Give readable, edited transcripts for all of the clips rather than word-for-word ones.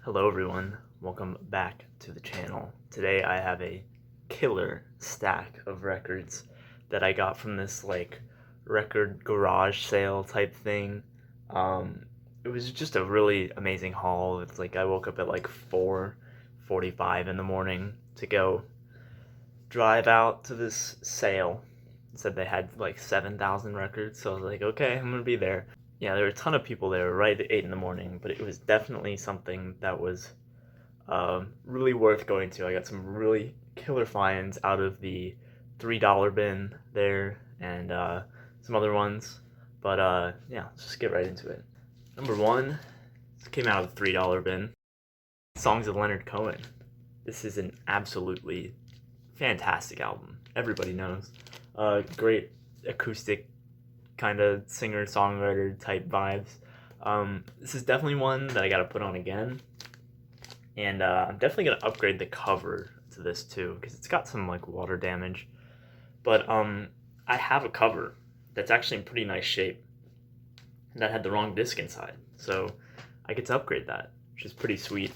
Hello everyone, welcome back to the channel. Today I have a killer stack of records that I got from this record garage sale type thing. It was just a really amazing haul. It's like I woke up at like 4:45 in the morning to go drive out to this sale. It said they had like 7,000 records, so I was like, okay, I'm gonna be there. Yeah, there were a ton of people there right at 8 in the morning, but it was definitely something that was really worth going to. I got some really killer finds out of the $3 bin there and some other ones. But yeah, let's just get right into it. Number one, this came out of the $3 bin. Songs of Leonard Cohen. This is an absolutely fantastic album. Everybody knows. Great acoustic kind of singer-songwriter type vibes. This is definitely one that I gotta put on again. And I'm definitely gonna upgrade the cover to this too, because it's got some like water damage. But I have a cover that's actually in pretty nice shape that had the wrong disc inside. So I get to upgrade that, which is pretty sweet.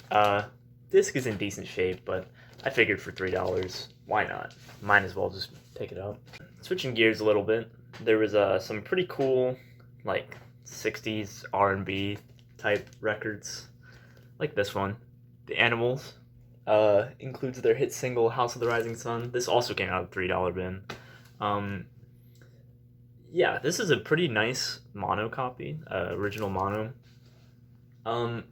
Disc is in decent shape, but I figured for $3, why not? Might as well just pick it up. Switching gears a little bit, there was some pretty cool like 60s R&B type records, like this one. The Animals includes their hit single House of the Rising Sun. This also came out of the $3 bin. Yeah, this is a pretty nice mono copy, original mono.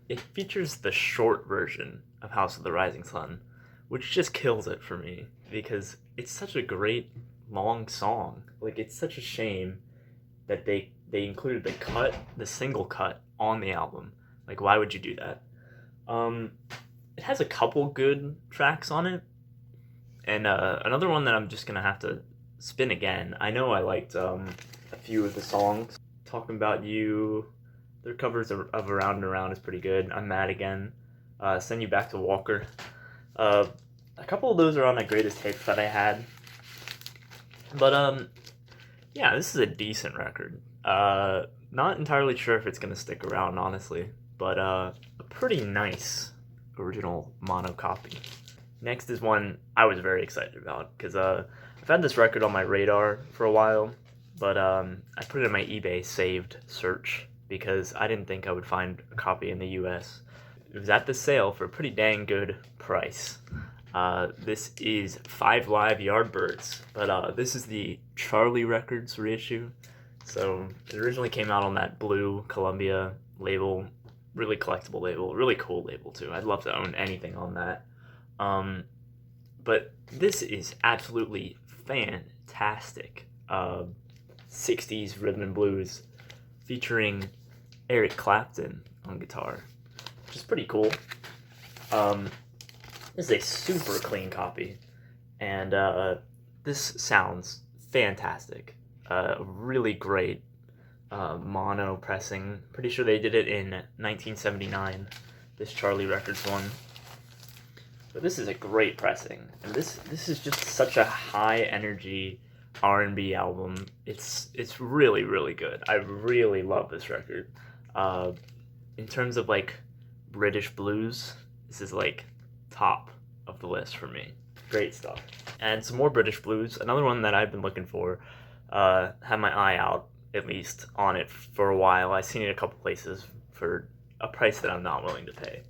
It features the short version of House of the Rising Sun, which just kills it for me because it's such a great long song. Like, it's such a shame that they included the single cut on the album. Like, why would you do that? It has a couple good tracks on it, and another one that I'm just gonna have to spin again. I know I liked a few of the songs. Talking About You, their covers of Around and Around is pretty good. I'm Mad Again. Send You Back to Walker. A couple of those are on my greatest hits that I had. But yeah, this is a decent record. Not entirely sure if it's gonna stick around, honestly, but a pretty nice original mono copy. Next is one I was very excited about because I've had this record on my radar for a while, but I put it in my eBay saved search because I didn't think I would find a copy in the US. It was at the sale for a pretty dang good price. This is 5 Live Yardbirds, but this is the Charlie Records reissue. So it originally came out on that blue Columbia label, really collectible label, really cool label too. I'd love to own anything on that. But this is absolutely fantastic. 60s rhythm and blues featuring Eric Clapton on guitar, which is pretty cool. This is a super clean copy, and this sounds fantastic. Really great mono pressing. Pretty sure they did it in 1979, this Charlie Records one. But this is a great pressing, and this is just such a high energy R&B album. It's really, really good. I really love this record. In terms of like British blues, this is like top of the list for me. Great stuff. And some more British blues. Another one that I've been looking for. Had my eye out, at least, on it for a while. I've seen it a couple places for a price that I'm not willing to pay.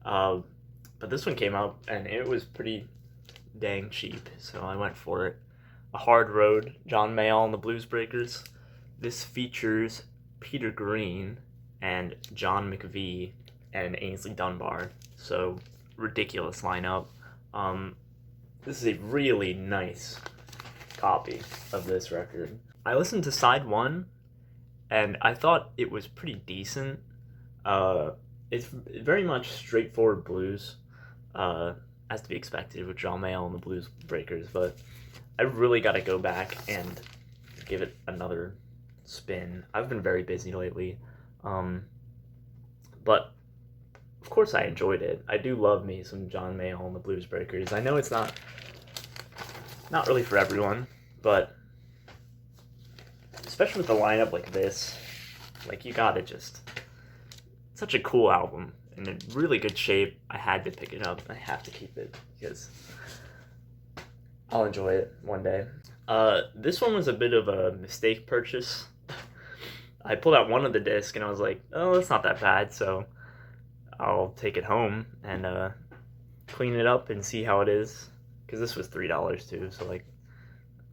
But this one came out, and it was pretty dang cheap, so I went for it. A Hard Road, John Mayall and the Blues Breakers. This features Peter Green and John McVie and Ainsley Dunbar, so ridiculous lineup. This is a really nice copy of this record. I listened to side one, and I thought it was pretty decent. It's very much straightforward blues, as to be expected with John Mayall and the Blues Breakers, but I really got to go back and give it another spin. I've been very busy lately, but of course I enjoyed it. I do love me some John Mayall and the Blues Breakers. I know it's not really for everyone, but especially with a lineup like this, like, you gotta just... Such a cool album. in a really good shape. I had to pick it up. I have to keep it because I'll enjoy it one day. This one was a bit of a mistake purchase. I pulled out one of the discs and I was like, oh, it's not that bad, so I'll take it home and clean it up and see how it is. Because this was $3 too, so like,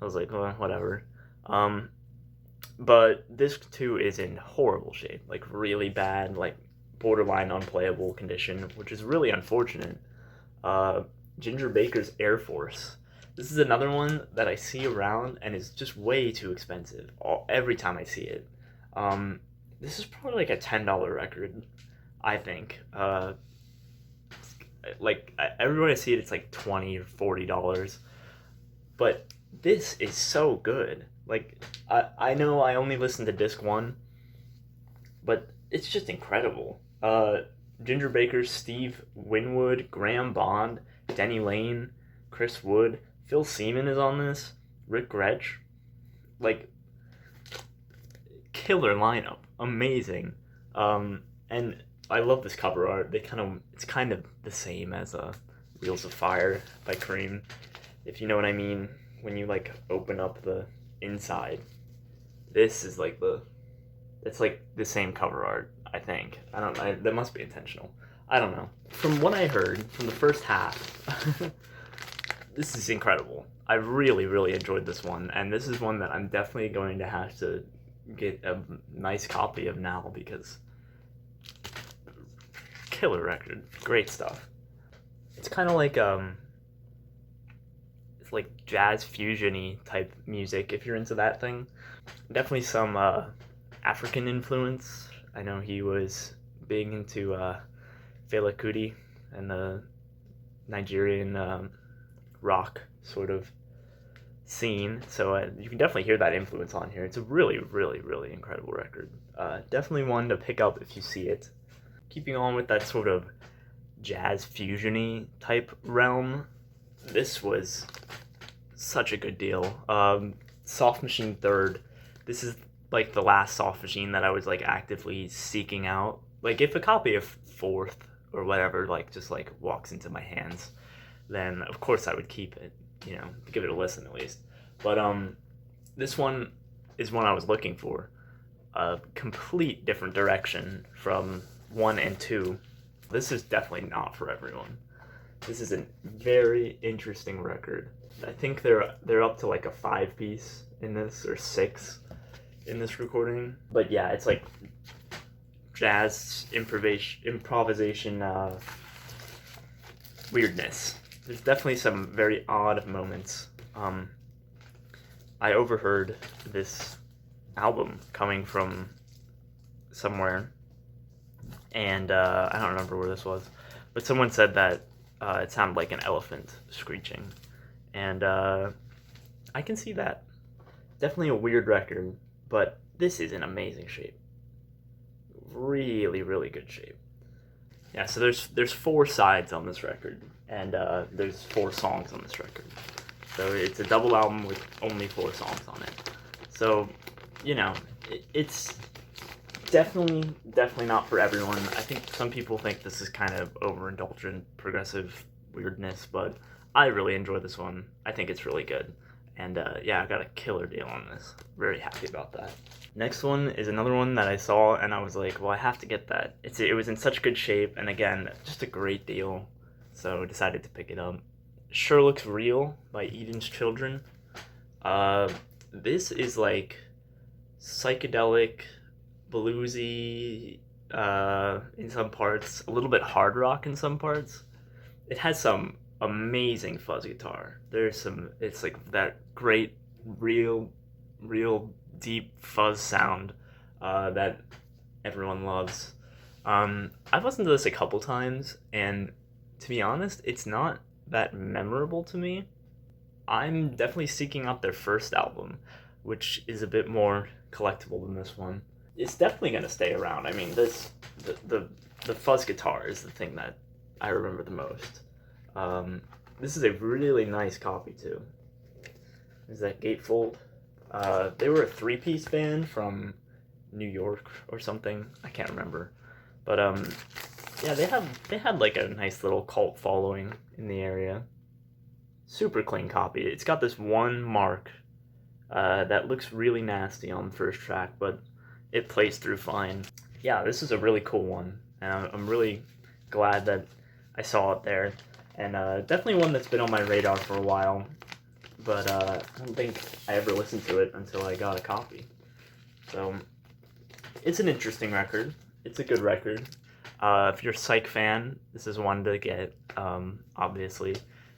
I was like, well, whatever. But disc 2 is in horrible shape, like really bad, like borderline unplayable condition, which is really unfortunate. Ginger Baker's Air Force. This is another one that I see around and is just way too expensive every time I see it. This is probably like a $10 record, I think. Like everywhere I see it, it's like $20 or $40. But this is so good. Like I know I only listened to disc 1, but it's just incredible. Ginger Baker, Steve Winwood, Graham Bond, Denny Lane, Chris Wood, Phil Seaman is on this, Rick Gretsch. Like, killer lineup, amazing. And I love this cover art. It's kind of the same as Wheels of Fire by Cream, if you know what I mean. When you like open up the inside, this is like it's like the same cover art. I think. I don't know. That must be intentional. I don't know. From what I heard from the first half, this is incredible. I really, really enjoyed this one, and this is one that I'm definitely going to have to get a nice copy of now because killer record, great stuff. It's kind of like it's like jazz fusion-y type music if you're into that thing. Definitely some African influence. I know he was big into Fela Kuti and the Nigerian rock sort of scene, so you can definitely hear that influence on here. It's a really, really, really incredible record. Definitely one to pick up if you see it. Keeping on with that sort of jazz fusion-y type realm, this was such a good deal. Soft Machine 3rd. This is like the last Soft Machine that I was like actively seeking out. Like if a copy of 4th or whatever like just like walks into my hands, then of course I would keep it, you know, to give it a listen at least. But this one is one I was looking for. A complete different direction from 1 and 2. This is definitely not for everyone. This is a very interesting record. I think they're up to like a 5-piece in this, or 6 in this recording. But yeah, it's like jazz improvisation weirdness. There's definitely some very odd moments. I overheard this album coming from somewhere, and I don't remember where this was, but someone said that it sounded like an elephant screeching, and I can see that. Definitely a weird record, but this is in amazing shape. Really, really good shape. Yeah, so there's 4 sides on this record, and there's 4 songs on this record. So it's a double album with only 4 songs on it. So, you know, it's definitely not for everyone. I think some people think this is kind of overindulgent, progressive weirdness, but I really enjoy this one. I think it's really good. And yeah, I got a killer deal on this. Very happy about that. Next one is another one that I saw, and I was like, well, I have to get that. It was in such good shape, and again, just a great deal. So I decided to pick it up. Sherlock's Real by Eden's Children. This is like psychedelic, bluesy in some parts, a little bit hard rock in some parts. It has some amazing fuzz guitar. It's like that great, real deep fuzz sound that everyone loves. I've listened to this a couple times, and to be honest, it's not that memorable to me. I'm definitely seeking out their first album, which is a bit more collectible than this one. It's definitely going to stay around. I mean, the fuzz guitar is the thing that I remember the most. This is a really nice copy too. Is that gatefold? They were a 3-piece band from New York or something. I can't remember. But Yeah, they had like a nice little cult following in the area. Super clean copy. It's got this one mark that looks really nasty on the first track, but it plays through fine. Yeah, this is a really cool one, and I'm really glad that I saw it there. And definitely one that's been on my radar for a while, but I don't think I ever listened to it until I got a copy. So it's an interesting record. It's a good record. If you're a Psych fan, this is one to get, obviously.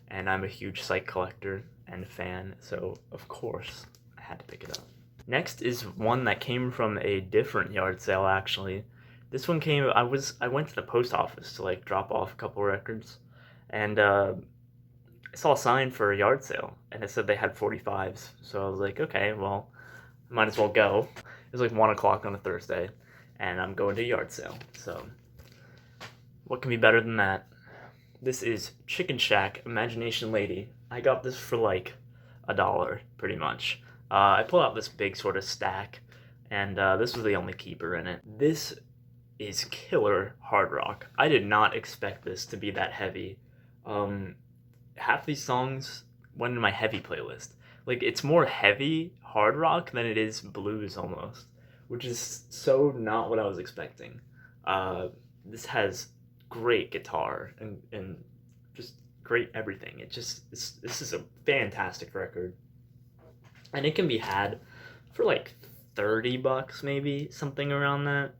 And I'm a huge Psych collector and fan, so of course I had to pick it up. Next is one that came from a different yard sale, actually. This one came. I went to the post office to like drop off a couple records, and I saw a sign for a yard sale, and it said they had 45s. So I was like, okay, well, might as well go. It was like 1 o'clock on a Thursday, and I'm going to a yard sale. So what can be better than that? This is Chicken Shack Imagination Lady. I got this for like $1, pretty much. I pulled out this big sort of stack, and this was the only keeper in it. This is killer hard rock. I did not expect this to be that heavy. Half these songs went in my heavy playlist. Like, it's more heavy hard rock than it is blues almost, which is so not what I was expecting. This has great guitar and just great everything. This is a fantastic record, and it can be had for like $30 maybe, something around that.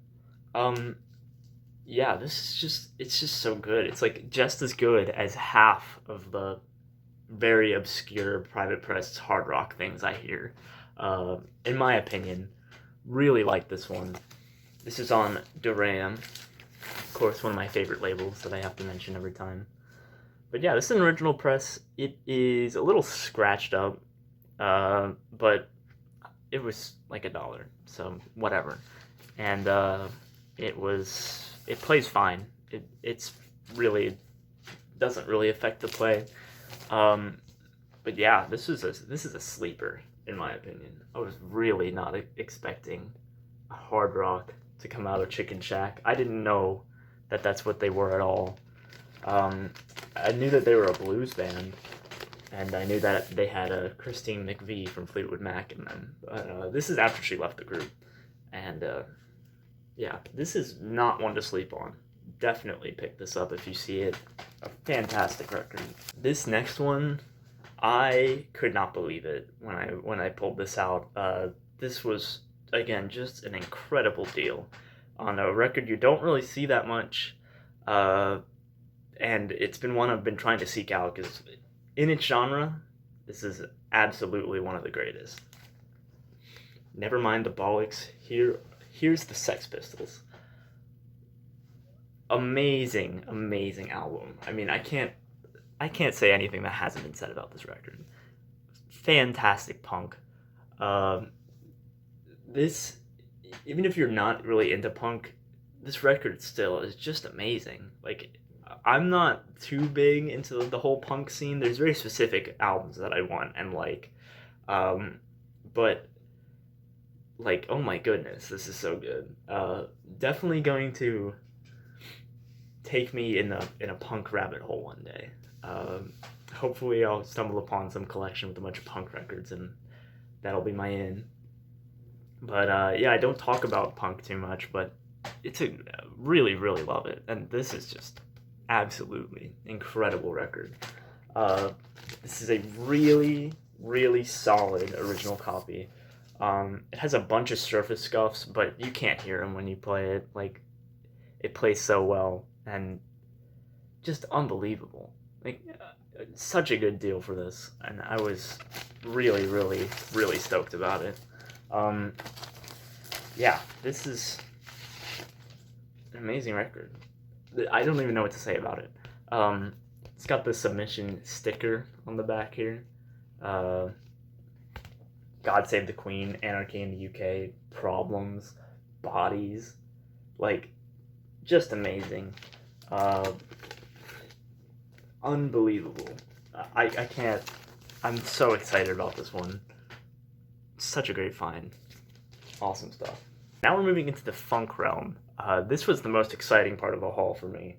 Yeah, it's just so good. It's like just as good as half of the very obscure private press hard rock things I hear. In my opinion, really like this one. This is on Duran, of course, one of my favorite labels that I have to mention every time. But yeah, this is an original press. It is a little scratched up, but it was like $1, so whatever. And it plays fine. It's really doesn't really affect the play. But yeah, this is a sleeper in my opinion. I was really not expecting a hard rock to come out of Chicken Shack. I didn't know that that's what they were at all. I knew that they were a blues band, and I knew that they had a Christine McVie from Fleetwood Mac in them. This is after she left the group, and yeah, this is not one to sleep on. Definitely pick this up if you see it. A fantastic record. This next one, I could not believe it when I pulled this out. This was again just an incredible deal on a record you don't really see that much, and it's been one I've been trying to seek out because in its genre, this is absolutely one of the greatest. Never mind the bollocks. Here's the Sex Pistols. Amazing, amazing album. I mean, I can't say anything that hasn't been said about this record. Fantastic punk. This, even if you're not really into punk, this record still is just amazing. Like, I'm not too big into the whole punk scene. There's very specific albums that I want and like, but like, oh my goodness, this is so good. Definitely going to take me in a punk rabbit hole one day. Hopefully I'll stumble upon some collection with a bunch of punk records, and that'll be my in. But yeah, I don't talk about punk too much, but it's a really, really love it, and this is just absolutely incredible record. This is a really, really solid original copy. It has a bunch of surface scuffs, but you can't hear them when you play it. Like, it plays so well, and just unbelievable. Like, such a good deal for this, and I was really, really, really stoked about it. Yeah, this is an amazing record. I don't even know what to say about it. It's got the submission sticker on the back here. God Save the Queen, Anarchy in the UK, Problems, Bodies. Like, just amazing. Unbelievable. I can't. I'm so excited about this one. Such a great find. Awesome stuff. Now we're moving into the funk realm. This was the most exciting part of the haul for me.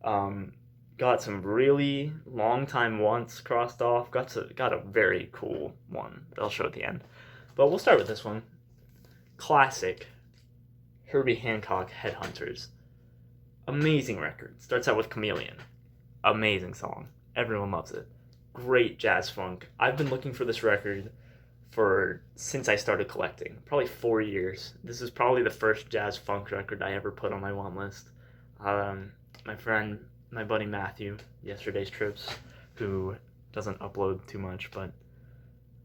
Got some really long time wants crossed off. Got a very cool one that I'll show at the end. But we'll start with this one. Classic Herbie Hancock Headhunters. Amazing record. Starts out with Chameleon. Amazing song. Everyone loves it. Great jazz funk. I've been looking for this record since I started collecting. Probably 4 years. This is probably the first jazz funk record I ever put on my want list. My buddy Matthew, Yesterday's Trips, who doesn't upload too much, but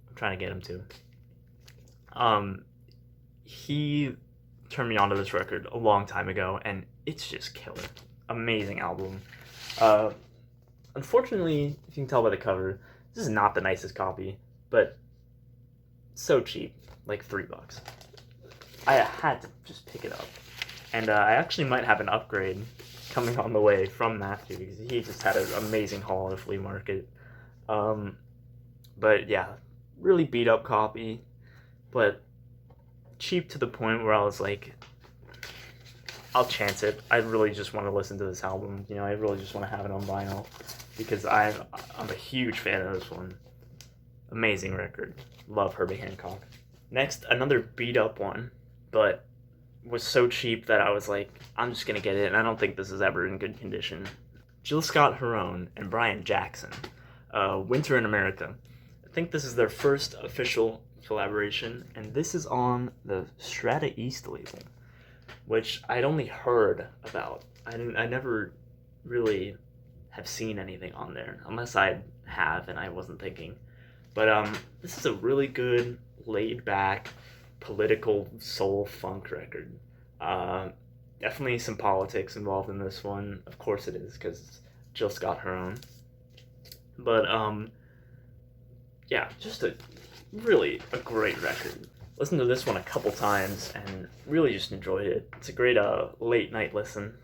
I'm trying to get him to. He turned me onto this record a long time ago, and it's just killer. Amazing album. Unfortunately, if you can tell by the cover, this is not the nicest copy, but so cheap, like $3. I had to just pick it up. And I actually might have an upgrade coming on the way from Matthew, because he just had an amazing haul at a flea market. But yeah, really beat up copy, but cheap to the point where I was like, I'll chance it. I really just want to listen to this album. I really just want to have it on vinyl, because I'm a huge fan of this one. Amazing record. Love Herbie Hancock. Next, another beat up one, but was so cheap that I was like, I'm just gonna get it, and I don't think this is ever in good condition. Jill Scott-Heron and Brian Jackson, Winter in America. I think this is their first official collaboration, and this is on the Strata East label, which I'd only heard about. I never really have seen anything on there, unless I have and I wasn't thinking. But this is a really good, laid-back, political soul funk record. Definitely some politics involved in this one. Of course it is, because it's Jill Scott-Heron. But yeah, just a great record. Listened to this one a couple times and really just enjoyed it. It's a great late night listen.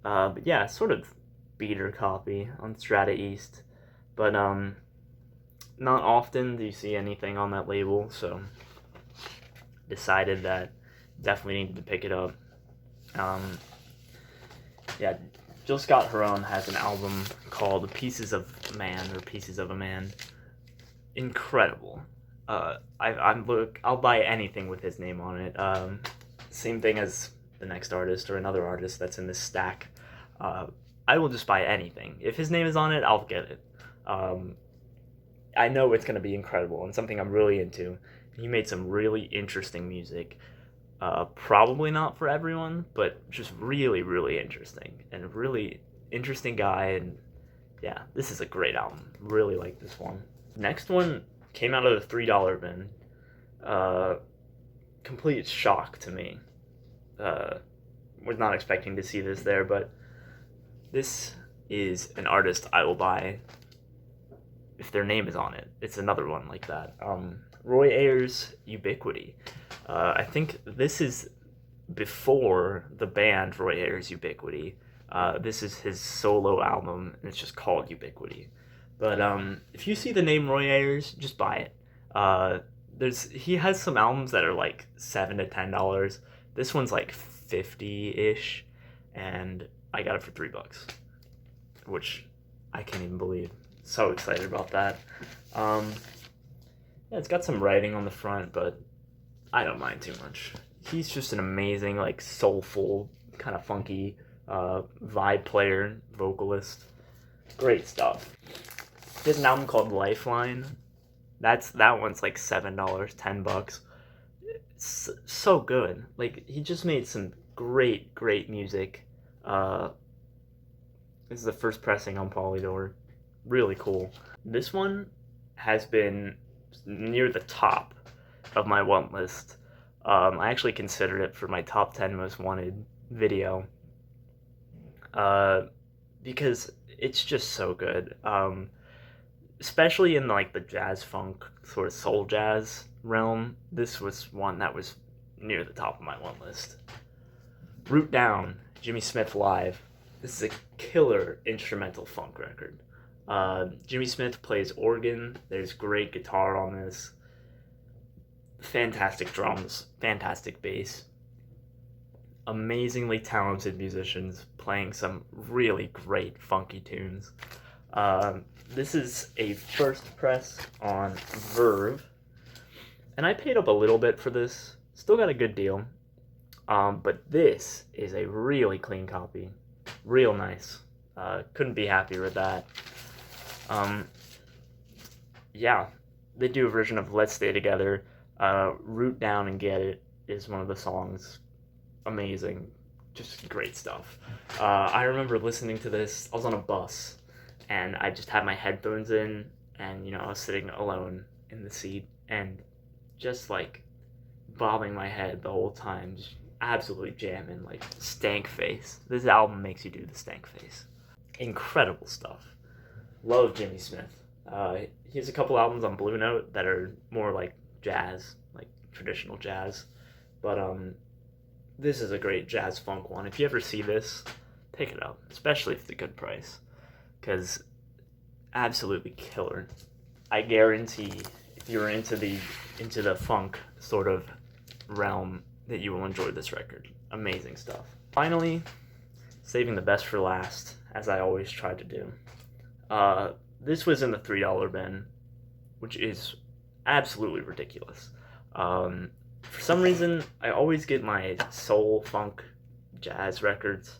But yeah, sort of beater copy on Strata East. But not often do you see anything on that label, so decided that definitely needed to pick it up. Yeah, Jill Scott-Heron has an album called Pieces of Man, or Pieces of a Man. Incredible. I'll buy anything with his name on it. Same thing as the next artist or another artist that's in this stack. I will just buy anything. If his name is on it, I'll get it. I know it's going to be incredible and something I'm really into. He made some really interesting music. Probably not for everyone, but just really, really interesting. And a really interesting guy. And yeah, this is a great album. Really like this one. Next one came out of the $3 bin. Complete shock to me. Was not expecting to see this there, but this is an artist I will buy if their name is on it. It's another one like that. Roy Ayers' Ubiquity. I think this is before the band Roy Ayers' Ubiquity. This is his solo album, and it's just called Ubiquity. But if you see the name Roy Ayers, just buy it. He has some albums that are like $7 to $10. This one's like $50-ish, and I got it for $3, which I can't even believe. So excited about that. Yeah, it's got some writing on the front, but I don't mind too much. He's just an amazing, like, soulful, kind of funky vibe player, vocalist. Great stuff. He has an album called Lifeline. That one's like $7, $10. It's so good. Like, he just made some great music. This is the first pressing on Polydor. Really cool. This one has been near the top of my want list. I actually considered it for my top 10 most wanted video, because it's just so good. Especially in like the jazz funk sort of soul jazz realm, this was one that was near the top of my want list. Root Down, Jimmy Smith Live. This is a killer instrumental funk record. Jimmy Smith plays organ. There's great guitar on this. Fantastic drums. Fantastic bass. amazingly talented musicians playing some really great funky tunes. This is a first press on Verve, and I paid up a little bit for this. Still got a good deal. But this is a really clean copy. Real nice. Couldn't be happier with that. Yeah, they do a version of Let's Stay Together. Root Down and Get It is one of the songs. Amazing. Just great stuff. I remember listening to this. I was on a bus, and I just had my headphones in, and, you know, I was sitting alone in the seat, and just, like, bobbing my head the whole time, just absolutely jamming, like, stank face. This album makes you do the stank face. Incredible stuff. Love Jimmy Smith. He has a couple albums on Blue Note that are more like jazz, like traditional jazz, but this is a great jazz funk one. If you ever see this, pick it up, especially if it's a good price, because absolutely killer. I guarantee if you're into the funk sort of realm that you will enjoy this record. Amazing stuff. Finally, saving the best for last, as I always try to do. This was in the $3 bin, which is absolutely ridiculous. For some reason, I always get my soul, funk, jazz records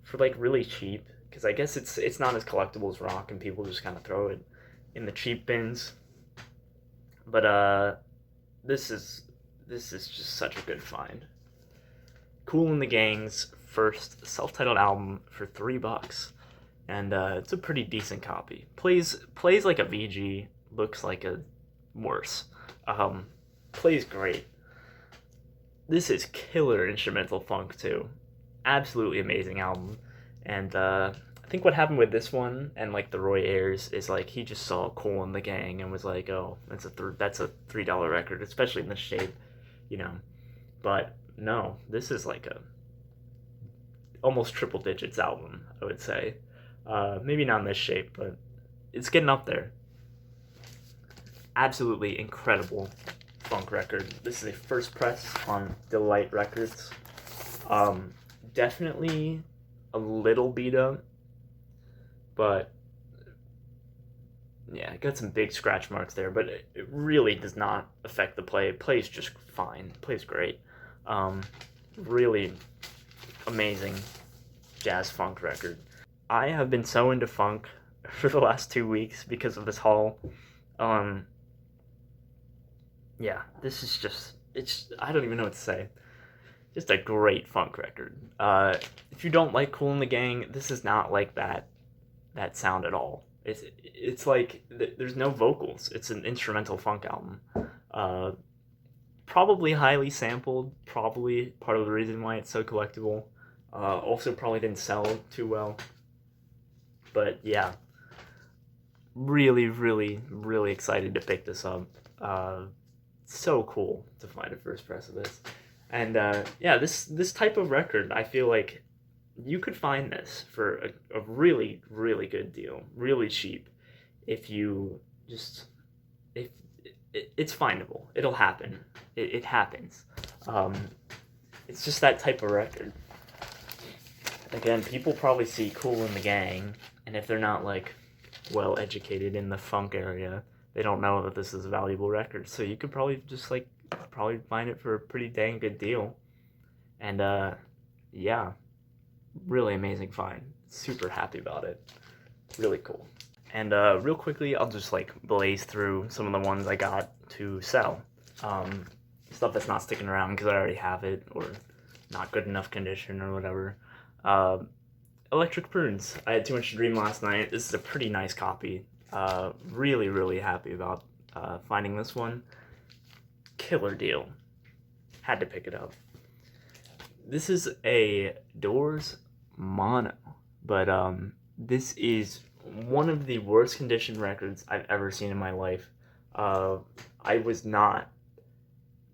for like really cheap, because I guess it's not as collectible as rock, and people just kind of throw it in the cheap bins. But this is just such a good find. Kool and the Gang's first self-titled album for $3, and it's a pretty decent copy. Plays like a VG, looks like a worse. Plays great. This is killer instrumental funk too. Absolutely amazing album. And I think what happened with this one and like the Roy Ayers is like he just saw Kool and the Gang and was like, oh, that's a $3 record, especially in this shape, you know. But no, this is like a almost triple digits album, I would say. Maybe not in this shape, but it's getting up there. Absolutely incredible funk record. This is a first press on Delight Records. Definitely a little beat up, but yeah, it got some big scratch marks there, but it really does not affect the play. It plays just fine. It plays great. Really amazing jazz funk record. I have been so into funk for the last 2 weeks because of this haul. Yeah, this is just, I don't even know what to say. Just a great funk record. If you don't like Kool and the Gang, this is not like that sound at all. It's like, there's no vocals. It's an instrumental funk album. Probably highly sampled, probably part of the reason why it's so collectible. Also probably didn't sell too well. But yeah, really, really, really excited to pick this up. So cool to find a first press of this. And yeah, this type of record, I feel like you could find this for a really, really good deal, really cheap, if you just, if it's findable. It'll happen. It happens. It's just that type of record. Again, people probably see Kool and the Gang, and if they're not like well educated in the funk area, they don't know that this is a valuable record. So you could probably just like find it for a pretty dang good deal. And yeah, really amazing find. Super happy about it. Really cool. And real quickly, I'll just like blaze through some of the ones I got to sell. Stuff that's not sticking around because I already have it, or not good enough condition or whatever. Electric Prunes. I had Too Much to Dream last night. This is a pretty nice copy. Really, really happy about finding this one. Killer deal. Had to pick it up. This is a Doors mono, but this is one of the worst conditioned records I've ever seen in my life. I was not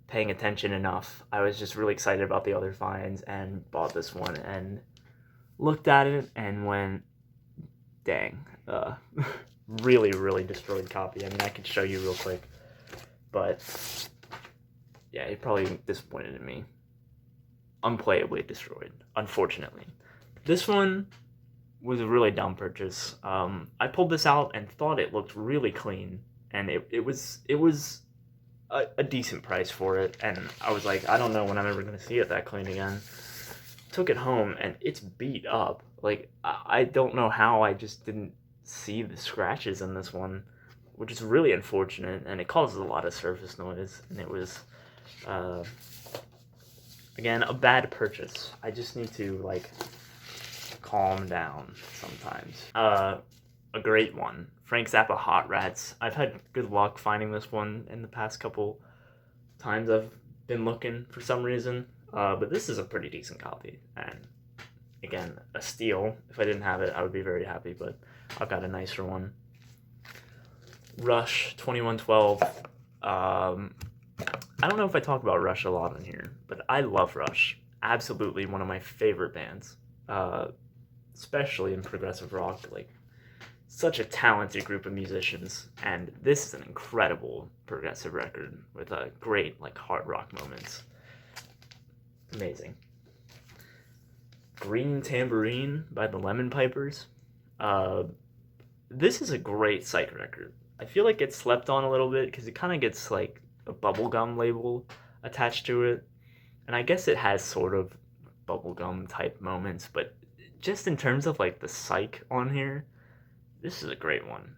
paying attention enough. I was just really excited about the other finds and bought this one and looked at it and went, dang. Really, really destroyed copy. I mean, I could show you real quick, but yeah, you're probably disappointed in me. unplayably destroyed, unfortunately. This one was a really dumb purchase. I pulled this out and thought it looked really clean, and it was a decent price for it, and I was like, I don't know when I'm ever going to see it that clean again. Took it home, and it's beat up. Like, I don't know how I just didn't see the scratches in this one, which is really unfortunate, and it causes a lot of surface noise, and it was, again, a bad purchase. I just need to, like, calm down sometimes. A great one. Frank Zappa Hot Rats. I've had good luck finding this one in the past couple times I've been looking for some reason. But this is a pretty decent copy. And again, a steal. If I didn't have it, I would be very happy, but I've got a nicer one. Rush 2112. I don't know if I talk about Rush a lot on here, but I love Rush. Absolutely one of my favorite bands. Especially in progressive rock, like, such a talented group of musicians, and this is an incredible progressive record with a great, like, hard rock moments. Amazing. Green Tambourine by the Lemon Pipers. This is a great psych record. I feel like it's slept on a little bit because it kind of gets, like, a bubblegum label attached to it, and I guess it has sort of bubblegum type moments, but just in terms of, like, the psych on here, this is a great one.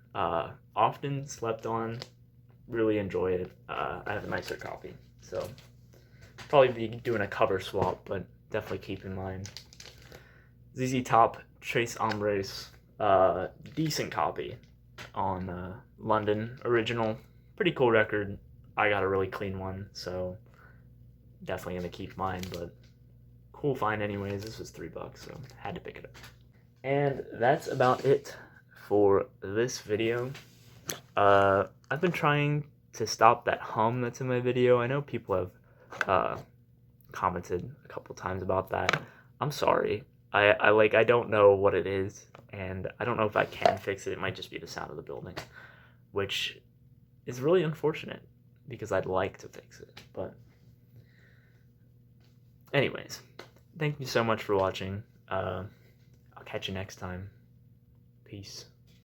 Often slept on, really enjoy it. I have a nicer copy, so probably be doing a cover swap, but definitely keep in mind. ZZ Top, Trace Hombres, decent copy on London original. Pretty cool record. I got a really clean one, so definitely gonna keep mine, but cool find anyways. This was $3, so had to pick it up. And that's about it for this video. I've been trying to stop that hum that's in my video. I know people have commented a couple times about that. I'm sorry. I don't know what it is, and I don't know if I can fix it. It might just be the sound of the building, which is really unfortunate because I'd like to fix it. But anyways, thank you so much for watching. I'll catch you next time. Peace.